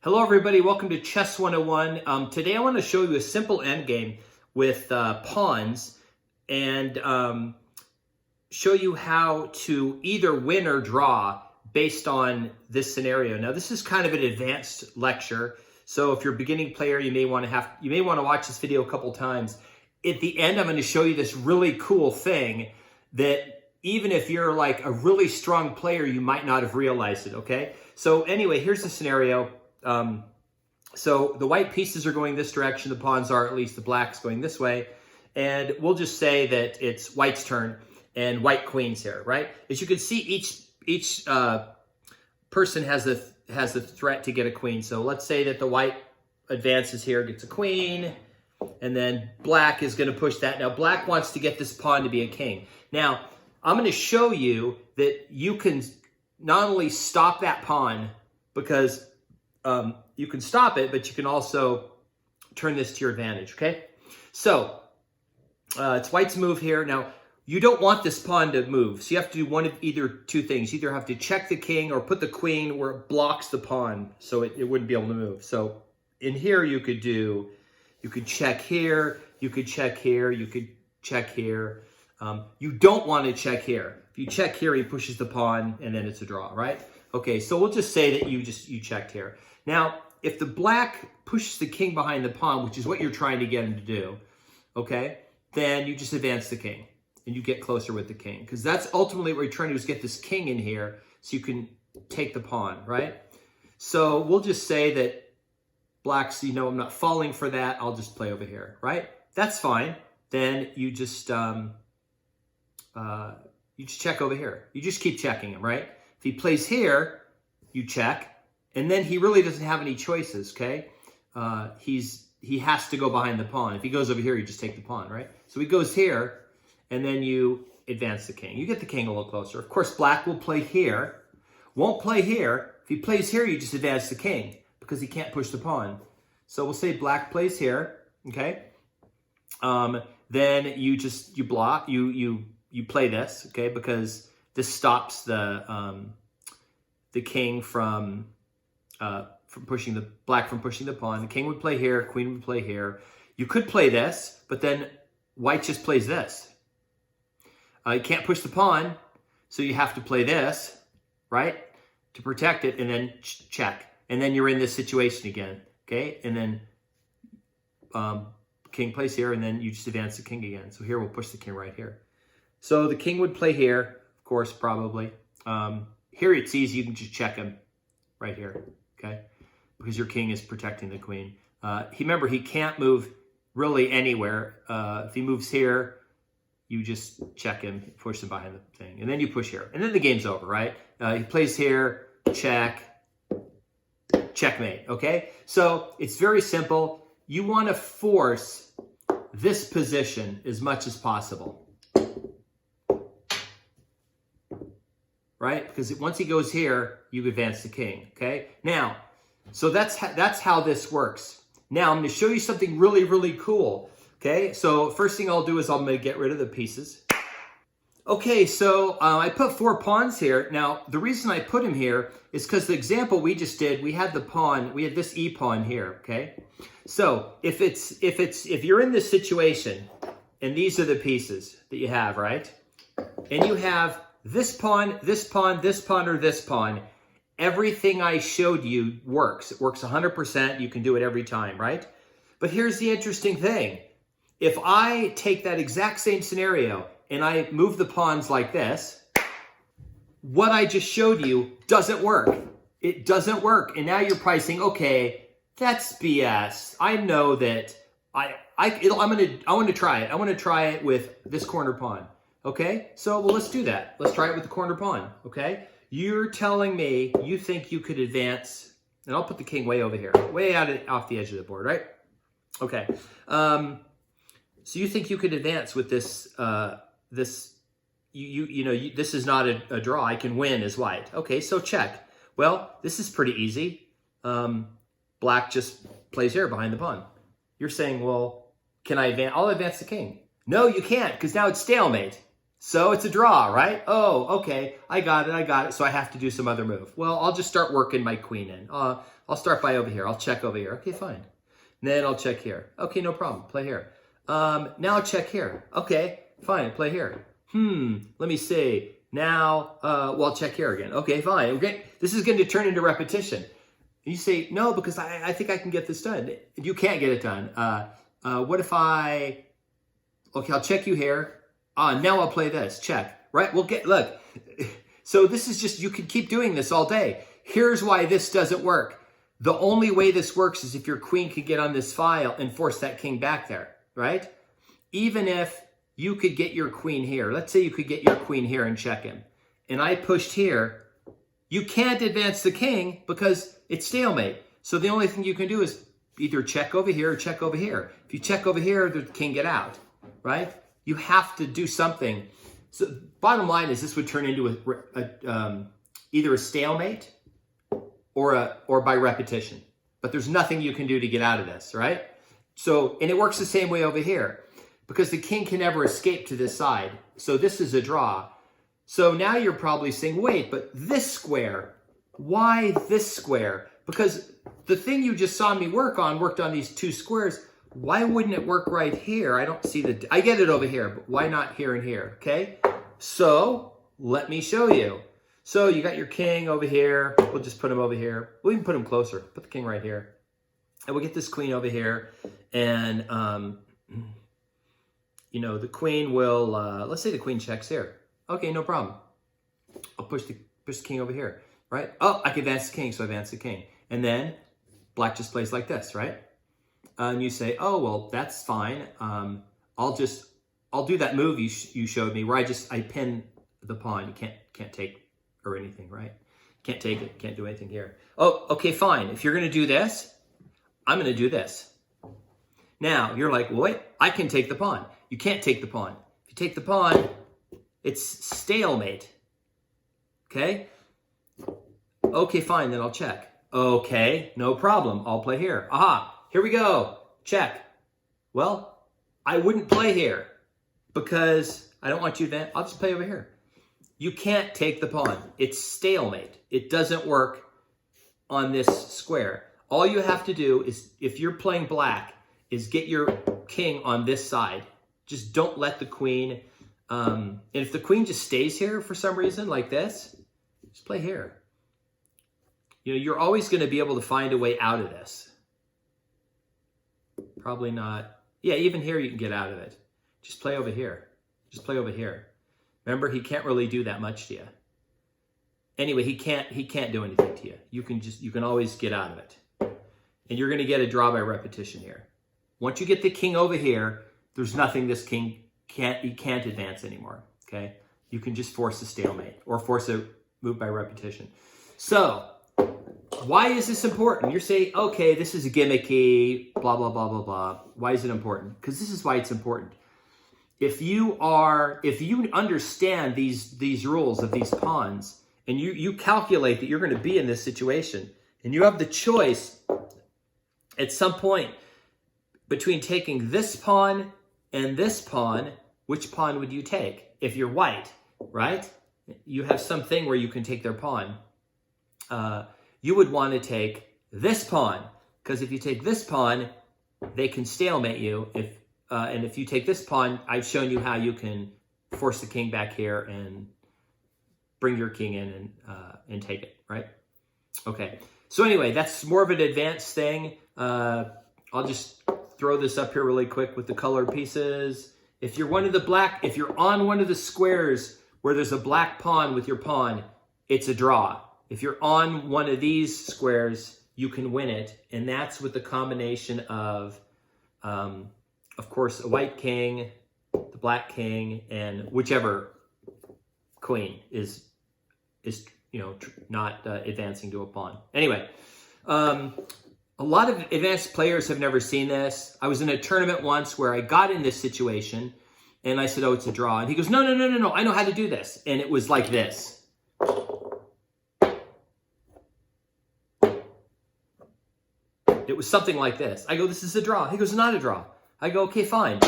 Hello everybody, welcome to Chess 101. Today I want to show you a simple endgame with pawns and show you how to either win or draw based on this scenario. Now this is kind of an advanced lecture, so if you're a beginning player you may want to watch this video a couple times. At the end I'm going to show you this really cool thing that even if you're like a really strong player you might not have realized it, okay? So anyway, here's the scenario. So the white pieces are going this direction, the pawns are, at least the black's going this way, and we'll just say that it's white's turn and white queen's here, right? As you can see, each person has a threat to get a queen. So let's say that the white advances here, gets a queen, and then black is going to push that. Now black wants to get this pawn to be a king. Now I'm going to show you that you can not only stop that pawn, because you can stop it, but you can also turn this to your advantage, okay? So, it's white's move here. Now, you don't want this pawn to move, so you have to do one of either two things. You either have to check the king or put the queen where it blocks the pawn, so it wouldn't be able to move. So, in here you could check here, you could check here, you could check here. You don't want to check here. If you check here, he pushes the pawn, and then it's a draw, right? Okay, so we'll just say that you checked here. Now, if the black pushes the king behind the pawn, which is what you're trying to get him to do, okay, then you just advance the king and you get closer with the king, because that's ultimately what you're trying to do, is get this king in here so you can take the pawn, right? So we'll just say that black's, I'm not falling for that, I'll just play over here, right? That's fine. Then you just check over here. You just keep checking him, right? If he plays here, you check. And then he really doesn't have any choices, okay? He has to go behind the pawn. If he goes over here, you just take the pawn, right? So he goes here, and then you advance the king. You get the king a little closer. Of course, black will play here. Won't play here. If he plays here, you just advance the king because he can't push the pawn. So we'll say black plays here, okay? Then you block. You play this, okay? Because this stops the king from pushing the pawn. The king would play here, queen would play here. You could play this, but then white just plays this. You can't push the pawn, so you have to play this, right, to protect it, and then check. And then you're in this situation again, okay? And then king plays here, and then you just advance the king again. So here we'll push the king right here. So the king would play here, of course, probably. Here it's easy, you can just check him right here, okay? Because your king is protecting the queen. Remember, he can't move really anywhere. If he moves here, you just check him, push him behind the thing, and then you push here. And then the game's over, right? He plays here, check, checkmate, okay? So it's very simple. You want to force this position as much as possible, right? Because once he goes here, you advance the king, okay? Now, so that's how this works. Now, I'm going to show you something really, really cool, okay? So first thing I'll do is I'm going to get rid of the pieces. Okay, so I put 4 pawns here. Now, the reason I put them here is because the example we just did, we had the pawn, we had this e-pawn here, okay? So if you're in this situation, and these are the pieces that you have, right? And you have this pawn, this pawn, this pawn, or this pawn, everything I showed you works. It works 100%. You can do it every time, right? But here's the interesting thing. If I take that exact same scenario and I move the pawns like this, what I just showed you doesn't work. It doesn't work. And now you're probably saying, okay, that's BS. I know that I want to try it. I want to try it with this corner pawn. Okay, so well, let's do that. Let's try it with the corner pawn, okay? You're telling me you think you could advance, and I'll put the king way over here, way off the edge of the board, right? Okay, so you think you could advance with this, this is not a draw, I can win as white. Okay, so check. Well, this is pretty easy. Black just plays here behind the pawn. You're saying, well, can I advance? I'll advance the king. No, you can't, because now it's stalemate. So it's a draw, right? Oh, okay, I got it. So I have to do some other move. Well, I'll just start working my queen in. I'll start by over here. I'll check over here. Okay, fine. And then I'll check here. Okay, no problem. Play here. Now I'll check here. Okay, fine. Play here. Let me see. Now, well, I'll check here again. Okay, fine. Okay, this is going to turn into repetition. You say, no, because I think I can get this done. You can't get it done. What if okay, I'll check you here. Now I'll play this. Check. Right? Look. So this is just, you can keep doing this all day. Here's why this doesn't work. The only way this works is if your queen could get on this file and force that king back there, right? Even if you could get your queen here. Let's say you could get your queen here and check him. And I pushed here. You can't advance the king because it's stalemate. So the only thing you can do is either check over here or check over here. If you check over here, the king get out, right? You have to do something. So bottom line is this would turn into either a stalemate or by repetition. But there's nothing you can do to get out of this, right? So, and it works the same way over here because the king can never escape to this side. So this is a draw. So now you're probably saying, wait, but this square, why this square? Because the thing you just saw me worked on these two squares. Why wouldn't it work right here? I don't see I get it over here, but why not here and here, okay? So let me show you. So you got your king over here. We'll just put him over here. We'll even put him closer. Put the king right here. And we'll get this queen over here. And, you know, the queen will, let's say the queen checks here. Okay, no problem. I'll push the king over here, right? Oh, I can advance the king, so I advance the king. And then black just plays like this, right? And you say, oh, well, that's fine. I'll do that move you showed me where I pin the pawn. You can't take or anything, right? Can't take it. Can't do anything here. Oh, okay, fine. If you're going to do this, I'm going to do this. Now, you're like, well, wait, I can take the pawn. You can't take the pawn. If you take the pawn, it's stalemate. Okay? Okay, fine, then I'll check. Okay, no problem. I'll play here. Aha, here we go. Check. Well, I wouldn't play here because I don't want you to, I'll just play over here. You can't take the pawn. It's stalemate. It doesn't work on this square. All you have to do is, if you're playing black, is get your king on this side. Just don't let the queen, and if the queen just stays here for some reason, like this, just play here. You know, you're always going to be able to find a way out of this. Probably not. Yeah, even here you can get out of it. Just play over here. Just play over here. Remember, he can't really do that much to you. Anyway, he can't do anything to you. You can always get out of it. And you're going to get a draw by repetition here. Once you get the king over here, there's nothing this king can't advance anymore. Okay? You can just force a stalemate or force a move by repetition. So, why is this important? You're saying, okay, this is a gimmicky, blah, blah, blah, blah, blah. Why is it important? Because this is why it's important. If you understand these rules of these pawns, and you calculate that you're going to be in this situation, and you have the choice at some point between taking this pawn and this pawn, which pawn would you take? If you're white, right? You have something where you can take their pawn. You would want to take this pawn, because if you take this pawn, they can stalemate you. And if you take this pawn, I've shown you how you can force the king back here and bring your king in and take it, right? Okay. So anyway, that's more of an advanced thing. I'll just throw this up here really quick with the colored pieces. If you're if you're on one of the squares where there's a black pawn with your pawn, it's a draw. If you're on one of these squares, you can win it. And that's with the combination of course, a white king, the black king, and whichever queen is not advancing to a pawn. Anyway, a lot of advanced players have never seen this. I was in a tournament once where I got in this situation, and I said, oh, it's a draw. And he goes, no, I know how to do this. And it was like this. It was something like this. I go, this is a draw. He goes, not a draw. I go, okay, fine.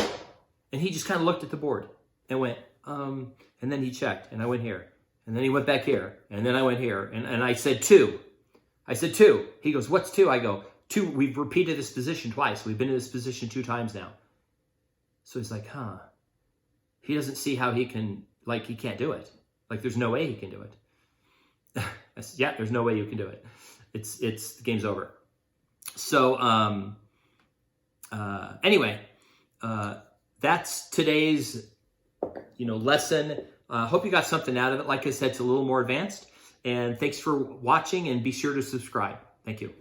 And he just kind of looked at the board and went, and then he checked, and I went here. And then he went back here, and then I went here. And I said 2. I said 2. He goes, what's 2? I go, 2. We've repeated this position twice. We've been in this position 2 times now. So he's like, huh. He doesn't see how he can, like, he can't do it. Like, there's no way he can do it. I said, yeah, there's no way you can do it. The game's over. So, anyway, that's today's, lesson. Hope you got something out of it. Like I said, it's a little more advanced. And thanks for watching, and be sure to subscribe. Thank you.